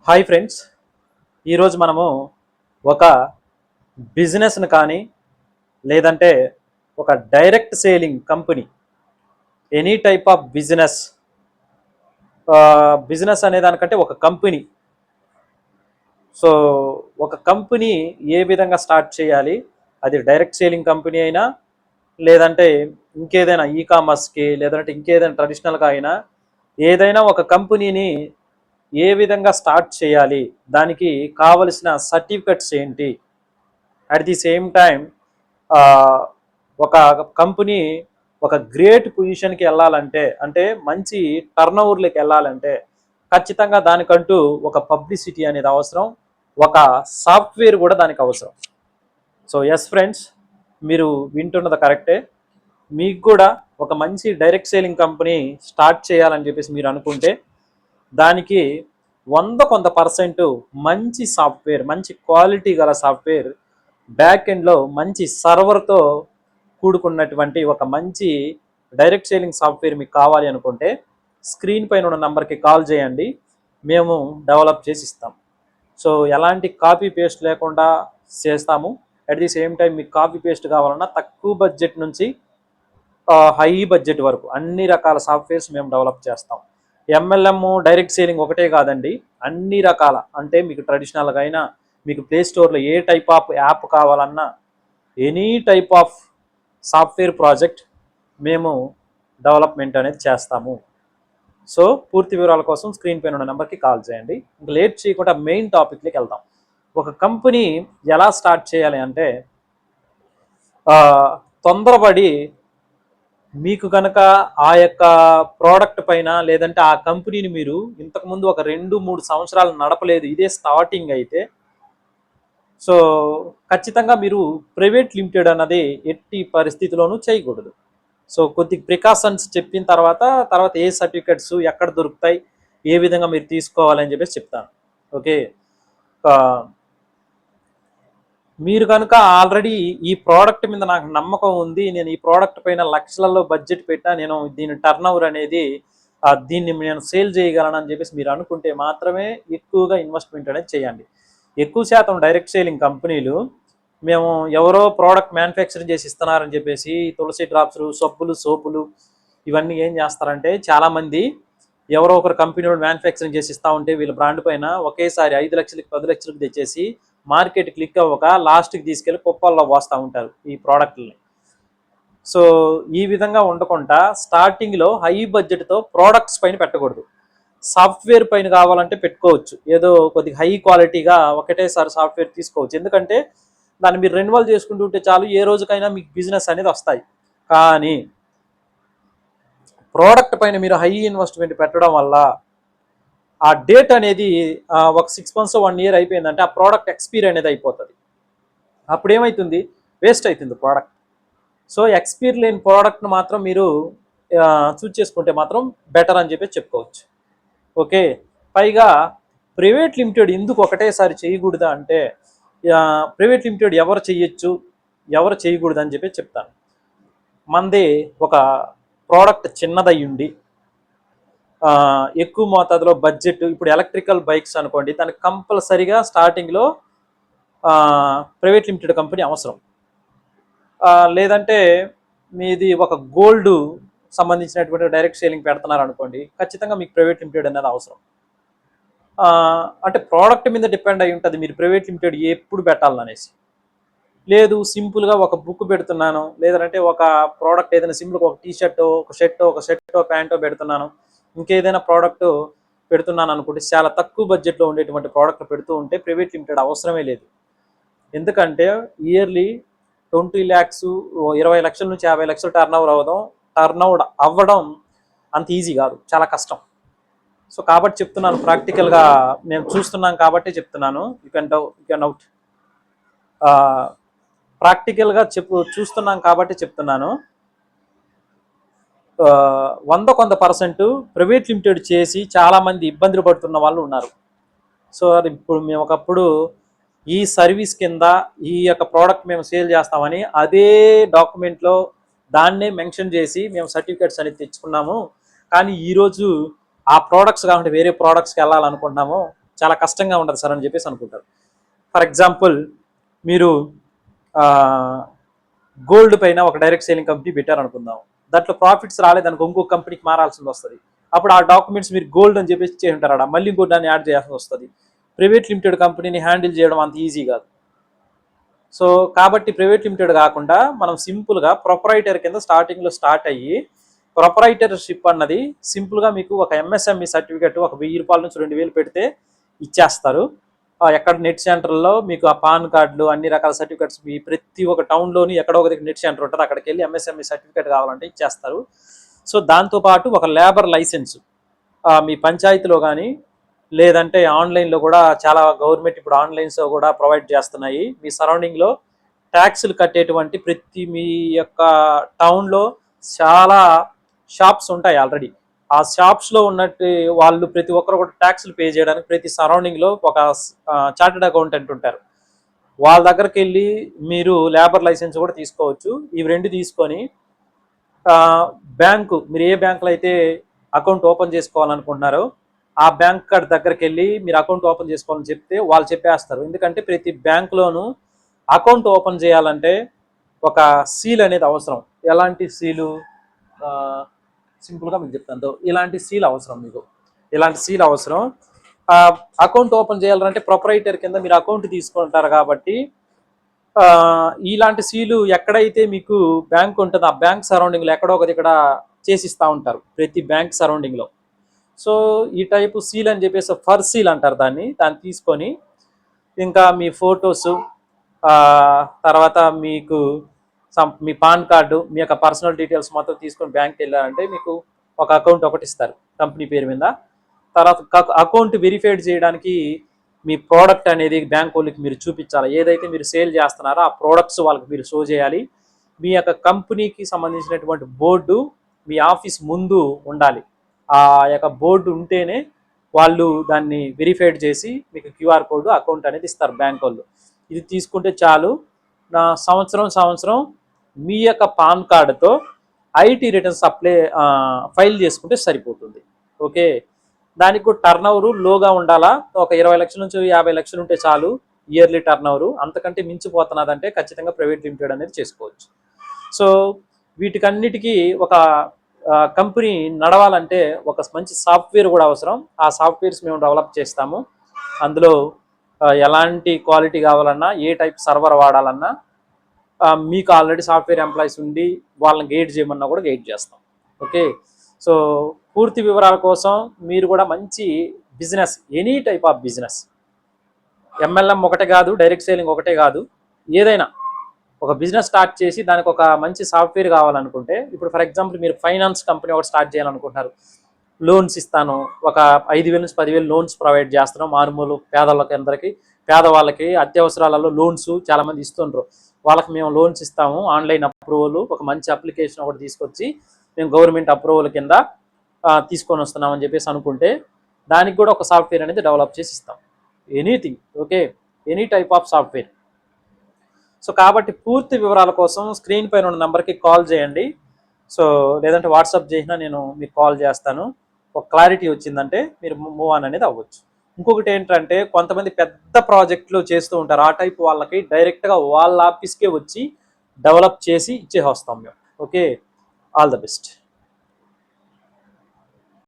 Hi friends, ఈరోజు మనము ఒక బిజినెస్ను కానీ లేదంటే ఒక direct selling company any type of business business అనే దానికంటే ఒక కంపెనీ. సో ఒక కంపెనీ ఏ విధంగా స్టార్ట్ చేయాలి, అది డైరెక్ట్ సేలింగ్ కంపెనీ అయినా లేదంటే ఇంకేదైనా ఈ కామర్స్కి లేదంటే ఇంకేదైనా ట్రెడిషనల్గా అయినా ఏదైనా ఒక కంపెనీని ఏ విధంగా స్టార్ట్ చేయాలి, దానికి కావలసిన సర్టిఫికెట్స్ ఏంటి, అట్ ది సేమ్ టైం ఒక కంపెనీ ఒక గ్రేట్ పొజిషన్కి వెళ్ళాలంటే అంటే మంచి టర్న్ ఓవర్లోకి వెళ్ళాలంటే ఖచ్చితంగా దానికంటూ ఒక పబ్లిసిటీ అనేది అవసరం, ఒక సాఫ్ట్వేర్ కూడా దానికి అవసరం. సో ఎస్ ఫ్రెండ్స్, మీరు వింటున్నది కరెక్టే. మీకు కూడా ఒక మంచి డైరెక్ట్ సేలింగ్ కంపెనీ స్టార్ట్ చేయాలని చెప్పేసి మీరు అనుకుంటే దానికి 100% మంచి సాఫ్ట్వేర్, మంచి క్వాలిటీ గల సాఫ్ట్వేర్, బ్యాక్ ఎండ్లో మంచి సర్వర్తో కూడుకున్నటువంటి ఒక మంచి డైరెక్ట్ సేలింగ్ సాఫ్ట్వేర్ మీకు కావాలి అనుకుంటే స్క్రీన్ పైన ఉన్న నంబర్కి కాల్ చేయండి, మేము డెవలప్ చేసి ఇస్తాం. సో ఎలాంటి కాపీ పేస్ట్ లేకుండా చేస్తాము. అట్ ది సేమ్ టైం మీకు కాపీ పేస్ట్ కావాలన్నా తక్కువ బడ్జెట్ నుంచి హై బడ్జెట్ వరకు అన్ని రకాల సాఫ్ట్వేర్స్ మేము డెవలప్ చేస్తాం. ఎంఎల్ఎం డైరెక్ట్ సేలింగ్ ఒకటే కాదండి, అన్ని రకాల, అంటే మీకు ట్రెడిషనల్గా అయినా మీకు ప్లే స్టోర్లో ఏ టైప్ ఆఫ్ యాప్ కావాలన్నా any type of software project మేము డెవలప్మెంట్ అనేది చేస్తాము. సో పూర్తి వివరాల కోసం స్క్రీన్ పైన ఉన్న నెంబర్కి కాల్ చేయండి. ఇంకా లేట్ చేయకుండా మెయిన్ టాపిక్లోకి వెళ్దాం. ఒక కంపెనీ ఎలా స్టార్ట్ చేయాలి అంటే తొందరపడి మీకు కనుక ఆ యొక్క ప్రోడక్ట్ పైన లేదంటే ఆ కంపెనీని మీరు ఇంతకుముందు ఒక 2-3 సంవత్సరాలు నడపలేదు, ఇదే స్టార్టింగ్ అయితే సో ఖచ్చితంగా మీరు ప్రైవేట్ లిమిటెడ్ అన్నది ఎట్టి పరిస్థితిలోనూ చేయకూడదు. సో కొద్ది ప్రికాషన్స్ చెప్పిన తర్వాత ఏ సర్టిఫికెట్స్ ఎక్కడ దొరుకుతాయి, ఏ విధంగా మీరు తీసుకోవాలని చెప్పేసి చెప్తాను. ఓకే, మీరు కనుక ఆల్రెడీ ఈ ప్రోడక్ట్ మీద నాకు నమ్మకం ఉంది, నేను ఈ ప్రోడక్ట్ పైన లక్షలలో బడ్జెట్ పెట్టా, నేను దీని టర్న్ ఓవర్ అనేది దీన్ని నేను సేల్ చేయగలను అని చెప్పేసి మీరు అనుకుంటే మాత్రమే ఎక్కువగా ఇన్వెస్ట్మెంట్ అనేది చేయండి. ఎక్కువ శాతం డైరెక్ట్ సేలింగ్ కంపెనీలు మేము ఎవరో ప్రోడక్ట్ మ్యానుఫ్యాక్చరింగ్ చేసి ఇస్తున్నారని చెప్పేసి తులసి డ్రాప్స్లు, సబ్బులు, సోపులు ఇవన్నీ ఏం చేస్తారంటే చాలామంది ఎవరో ఒకరు కంపెనీ మ్యానుఫ్యాక్చరింగ్ చేసి ఇస్తూ ఉంటే వీళ్ళ బ్రాండ్ పైన ఒకేసారి 5 లక్షలకి 10 లక్షలకు తెచ్చేసి మార్కెట్ క్లిక్ అవ్వక లాస్ట్కి తీసుకెళ్ళి కుప్పల్లో పోస్తూ ఉంటారు ఈ ప్రోడక్ట్ని. సో ఈ విధంగా ఉండకుండా స్టార్టింగ్లో హై బడ్జెట్తో ప్రోడక్ట్స్ పైన పెట్టకూడదు, సాఫ్ట్వేర్ పైన కావాలంటే పెట్టుకోవచ్చు, ఏదో కొద్దిగా హై క్వాలిటీగా ఒకటేసారి సాఫ్ట్వేర్ తీసుకోవచ్చు. ఎందుకంటే దాన్ని మీరు రెన్యువల్ చేసుకుంటూ ఉంటే చాలు, ఏ రోజుకైనా మీకు బిజినెస్ అనేది వస్తాయి. కానీ ప్రోడక్ట్ పైన మీరు హై ఇన్వెస్ట్మెంట్ పెట్టడం వల్ల ఆ డేట్ అనేది ఒక 6 months 1 year అయిపోయిందంటే ఆ ప్రోడక్ట్ ఎక్స్పైరీ అనేది అయిపోతుంది. అప్పుడు ఏమవుతుంది, వేస్ట్ అవుతుంది ప్రోడక్ట్. సో ఎక్స్పైరీ లేని ప్రోడక్ట్ను మాత్రం మీరు చూస్ చేసుకుంటే మాత్రం బెటర్ అని చెప్పి చెప్పుకోవచ్చు. ఓకే, పైగా ప్రైవేట్ లిమిటెడ్ ఎందుకు ఒకటేసారి చేయకూడదా అంటే ప్రైవేట్ లిమిటెడ్ ఎవరు చేయొచ్చు, ఎవరు చేయకూడదు అని చెప్పి చెప్తాను. మనది ఒక ప్రోడక్ట్ చిన్నదయ్యుండి ఎక్కువ మోతాదులో బడ్జెట్, ఇప్పుడు ఎలక్ట్రికల్ బైక్స్ అనుకోండి, దానికి కంపల్సరీగా స్టార్టింగ్లో ప్రైవేట్ లిమిటెడ్ కంపెనీ అవసరం. లేదంటే మీది ఒక గోల్డ్ సంబంధించినటువంటి డైరెక్ట్ సేలింగ్ పెడుతున్నారు అనుకోండి, ఖచ్చితంగా మీకు ప్రైవేట్ లిమిటెడ్ అనేది అవసరం. అంటే ప్రోడక్ట్ మీద డిపెండ్ అయి ఉంటుంది మీరు ప్రైవేట్ లిమిటెడ్ ఎప్పుడు పెట్టాలనేసి. లేదు సింపుల్గా ఒక బుక్ పెడుతున్నాను, లేదంటే ఒక ప్రోడక్ట్ ఏదైనా సింపుల్గా ఒక టీషర్ట్, ఒక షర్టో ప్యాంటో పెడుతున్నాను, ఇంకేదైనా ప్రోడక్ట్ పెడుతున్నాను అనుకుంటే చాలా తక్కువ బడ్జెట్లో ఉండేటువంటి ప్రోడక్ట్ పెడుతూ ఉంటే ప్రైవేట్ లిమిటెడ్ అవసరమే లేదు. ఎందుకంటే ఇయర్లీ 20 lakhs 20 లక్షల నుంచి 50 లక్షలు టర్న్ ఓవర్ అవ్వడం అంత ఈజీ కాదు, చాలా కష్టం. సో కాబట్టి చెప్తున్నాను, ప్రాక్టికల్గా మేము చూస్తున్నాం కాబట్టి చెప్తున్నాను. యూ కెన్ అవుట్ ప్రాక్టికల్గా చూస్తున్నాం కాబట్టి చెప్తున్నాను. 100% ప్రైవేట్ లిమిటెడ్ చేసి చాలామంది ఇబ్బందులు పడుతున్న వాళ్ళు ఉన్నారు. సో అది ఇప్పుడు మేము ఒకప్పుడు ఈ సర్వీస్ కింద ఈ యొక్క ప్రోడక్ట్ మేము సేల్ చేస్తామని అదే డాక్యుమెంట్లో దాన్నే మెన్షన్ చేసి మేము సర్టిఫికేట్స్ అనేది తెచ్చుకున్నాము. కానీ ఈరోజు ఆ ప్రోడక్ట్స్ కాకుండా వేరే ప్రోడక్ట్స్కి వెళ్ళాలనుకుంటున్నాము, చాలా కష్టంగా ఉండదు సార్ అని చెప్పేసి అనుకుంటారు. ఫర్ ఎగ్జాంపుల్ మీరు గోల్డ్ పైన ఒక డైరెక్ట్ సేలింగ్ కంపెనీ పెట్టారనుకుందాం, దాంట్లో ప్రాఫిట్స్ రాలేదనుకో ఇంకొక కంపెనీకి మారాల్సింది వస్తుంది. అప్పుడు ఆ డాక్యుమెంట్స్ మీరు గోల్డ్ అని చెప్పేసి చేసి ఉంటారు, మళ్ళీ ఇంకో దాన్ని యాడ్ చేయాల్సి వస్తుంది. ప్రైవేట్ లిమిటెడ్ కంపెనీని హ్యాండిల్ చేయడం అంత ఈజీ కాదు. సో కాబట్టి ప్రైవేట్ లిమిటెడ్ కాకుండా మనం సింపుల్గా ప్రొపరైటర్ కింద స్టార్టింగ్లో స్టార్ట్ అయ్యి, ప్రొపరైటర్షిప్ అన్నది సింపుల్గా మీకు ఒక ఎంఎస్ఎంఈ సర్టిఫికేట్ ఒక 1000 రూపాయల నుంచి 2000 పెడితే ఇచ్చేస్తారు. ఎక్కడ నెట్ సెంటర్లో మీకు ఆ పాన్ కార్డులు అన్ని రకాల సర్టిఫికేట్స్ మీ ప్రతి ఒక్క టౌన్లోని ఎక్కడో ఒక దగ్గర నెట్ సెంటర్ ఉంటుంది, అక్కడికి వెళ్ళి ఎంఎస్ఎంఈ సర్టిఫికేట్ కావాలంటే ఇచ్చేస్తారు. సో దాంతోపాటు ఒక లేబర్ లైసెన్స్ మీ పంచాయతీలో కానీ లేదంటే ఆన్లైన్లో కూడా చాలా గవర్నమెంట్ ఇప్పుడు ఆన్లైన్స్ కూడా ప్రొవైడ్ చేస్తున్నాయి. మీ సరౌండింగ్లో ట్యాక్సులు కట్టేటువంటి ప్రతి మీ యొక్క టౌన్లో చాలా షాప్స్ ఉంటాయి ఆల్రెడీ. ఆ షాప్స్లో ఉన్నట్టు వాళ్ళు ప్రతి ఒక్కరు కూడా ట్యాక్సులు పే చేయడానికి ప్రతి సరౌండింగ్లో ఒక చార్టెడ్ అకౌంటెంట్ ఉంటారు. వాళ్ళ దగ్గరికి వెళ్ళి మీరు లేబర్ లైసెన్స్ కూడా తీసుకోవచ్చు. ఇవి రెండు తీసుకొని బ్యాంకు మీరు ఏ బ్యాంకులో అయితే అకౌంట్ ఓపెన్ చేసుకోవాలనుకుంటున్నారో ఆ బ్యాంక్ కార్డ్ దగ్గరికి వెళ్ళి మీరు అకౌంట్ ఓపెన్ చేసుకోవాలని చెప్తే వాళ్ళు చెప్పేస్తారు. ఎందుకంటే ప్రతి బ్యాంకులోనూ అకౌంట్ ఓపెన్ చేయాలంటే ఒక సీల్ అనేది అవసరం. ఎలాంటి సీలు? సింపుల్గా మీకు చెప్తాను, ఇలాంటి సీల్ అవసరం. మీకు ఇలాంటి సీల్ అవసరం. అకౌంట్ ఓపెన్ చేయాలంటే ప్రొపరైటర్ కింద మీరు అకౌంట్ తీసుకుంటారు కాబట్టి ఇలాంటి సీలు ఎక్కడైతే మీకు బ్యాంక్ ఉంటుందో ఆ బ్యాంక్ సరౌండింగ్లో ఎక్కడో ఒకటి ఇక్కడ చేసిస్తూ ఉంటారు ప్రతి బ్యాంక్ సరౌండింగ్లో. సో ఈ టైపు సీల్ అని చెప్పేసి ఫర్ సీల్ అంటారు దాన్ని తీసుకొని ఇంకా మీ ఫొటోసు తర్వాత మీకు మీ పాన్ కార్డు మీ యొక్క పర్సనల్ డీటెయిల్స్ మొత్తం తీసుకొని బ్యాంక్కి వెళ్ళారంటే మీకు ఒక అకౌంట్ ఒకటి ఇస్తారు కంపెనీ పేరు మీద. తర్వాత అకౌంట్ వెరిఫైడ్ చేయడానికి మీ ప్రోడక్ట్ అనేది బ్యాంక్ వాళ్ళకి మీరు చూపించాలి. ఏదైతే మీరు సేల్ చేస్తున్నారో ఆ ప్రోడక్ట్స్ వాళ్ళకి మీరు షో చేయాలి. మీ యొక్క కంపెనీకి సంబంధించినటువంటి బోర్డు మీ ఆఫీస్ ముందు ఉండాలి. ఆ యొక్క బోర్డు ఉంటేనే వాళ్ళు దాన్ని వెరిఫైడ్ చేసి మీకు క్యూఆర్ కోడ్ అకౌంట్ అనేది ఇస్తారు బ్యాంక్ వాళ్ళు. ఇది తీసుకుంటే చాలు. నా సంవత్సరం మీ యొక్క పాన్ కార్డుతో ఐటీ రిటర్న్స్ ఫైల్ చేసుకుంటే సరిపోతుంది. ఓకే, దానికి కూడా టర్న్ ఓవర్ లోగా ఉండాలా. ఒక 20 లక్షల నుంచి 50 లక్షలు ఉంటే చాలు ఇయర్లీ టర్న్ ఓవర్. అంతకంటే మించిపోతున్నదంటే ఖచ్చితంగా ప్రైవేట్ లిమిటెడ్ అనేది చేసుకోవచ్చు. సో వీటికన్నిటికీ ఒక కంపెనీ నడవాలంటే ఒక మంచి సాఫ్ట్వేర్ కూడా అవసరం. ఆ సాఫ్ట్వేర్స్ మేము డెవలప్ చేస్తాము. అందులో ఎలాంటి క్వాలిటీ కావాలన్నా ఏ టైప్ సర్వర్ వాడాలన్నా మీకు ఆల్రెడీ సాఫ్ట్వేర్ ఎంప్లాయీస్ ఉండి వాళ్ళని గైడ్ చేయమన్నా కూడా గైడ్ చేస్తాం. ఓకే, సో పూర్తి వివరాల కోసం మీరు కూడా మంచి business, any type of business, MLM ఒకటే కాదు, డైరెక్ట్ సేలింగ్ ఒకటే కాదు, ఏదైనా ఒక బిజినెస్ స్టార్ట్ చేసి దానికి ఒక మంచి సాఫ్ట్వేర్ కావాలనుకుంటే, ఇప్పుడు ఫర్ ఎగ్జాంపుల్ మీరు ఫైనాన్స్ కంపెనీ ఒకటి స్టార్ట్ చేయాలనుకుంటున్నారు, లోన్స్ ఇస్తాను, ఒక 5,000 నుంచి 10,000 లోన్స్ ప్రొవైడ్ చేస్తున్నాం మారుమూలు పేదవాళ్ళకి అత్యవసరాలలో లోన్స్ చాలామంది ఇస్తుండ్రు. వాళ్ళకి మేము లోన్స్ ఇస్తాము, ఆన్లైన్ అప్రూవల్, ఒక మంచి అప్లికేషన్ ఒకటి తీసుకొచ్చి మేము గవర్నమెంట్ అప్రూవల్ కింద తీసుకొని వస్తున్నామని చెప్పేసి అనుకుంటే దానికి కూడా ఒక సాఫ్ట్వేర్ అనేది డెవలప్ చేసి ఇస్తాం. Anything, okay, any type of software. So కాబట్టి పూర్తి వివరాల కోసం స్క్రీన్ పైన ఉన్న నెంబర్కి కాల్ చేయండి. సో లేదంటే వాట్సాప్ చేసినా నేను మీకు కాల్ చేస్తాను. ఒక క్లారిటీ వచ్చిందంటే మీరు మూవ్ ఆన్ అనేది అవ్వచ్చు. ఇంకొకటి ఏంటంటే కొంతమంది పెద్ద ప్రాజెక్టులు చేస్తూ ఉంటారు, ఆ టైప్ వాళ్ళకి డైరెక్ట్గా వాళ్ళ ఆఫీస్కే వచ్చి డెవలప్ చేసి ఇచ్చేసి వస్తాం మేము. Okay, all the best.